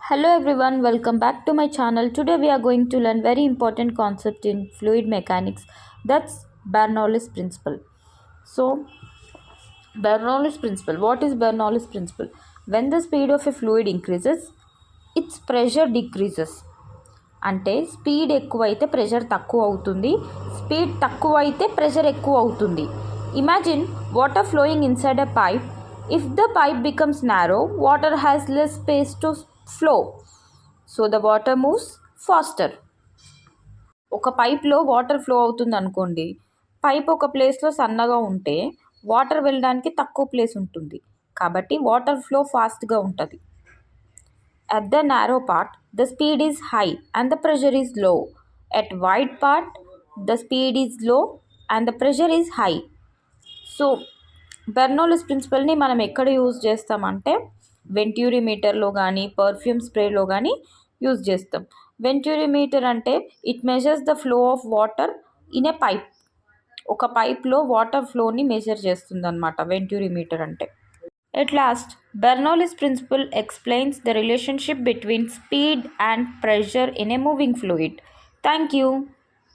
Hello everyone, welcome back to my channel. Today we are going to learn very important concept in fluid mechanics, that's Bernoulli's principle. So Bernoulli's principle, what is Bernoulli's principle? When the speed of a fluid increases, its pressure decreases. అంటే speed ఎక్కువైతే pressure తక్కువ అవుతుంది, speed తక్కువ అయితే pressure ఎక్కువ అవుతుంది. Imagine water flowing inside a pipe. If the pipe becomes narrow, water has less space to flow, so the water moves faster. ఒక పైప్లో వాటర్ ఫ్లో అవుతుంది అనుకోండి, పైప్ ఒక ప్లేస్లో సన్నగా ఉంటే వాటర్ వెళ్ళడానికి తక్కువ ప్లేస్ ఉంటుంది, కాబట్టి వాటర్ ఫ్లో ఫాస్ట్గా ఉంటుంది. At the narrow part, the speed is high and the pressure is low. At wide part, the speed is low and the pressure is high. So Bernoulli's ప్రిన్సిపల్ని మనం ఎక్కడ use చేస్తామంటే వెంట్యూరిమీటర్లో కానీ perfume స్ప్రేలో కానీ use చేస్తాం. వెంట్యూరిమీటర్ అంటే it measures the flow of water in a pipe. ఒక పైప్లో వాటర్ ఫ్లోని మెజర్ చేస్తుంది అనమాట వెంట్యూరిమీటర్ అంటే. At last, Bernoulli's principle explains the relationship between speed and pressure in a moving fluid. Thank you.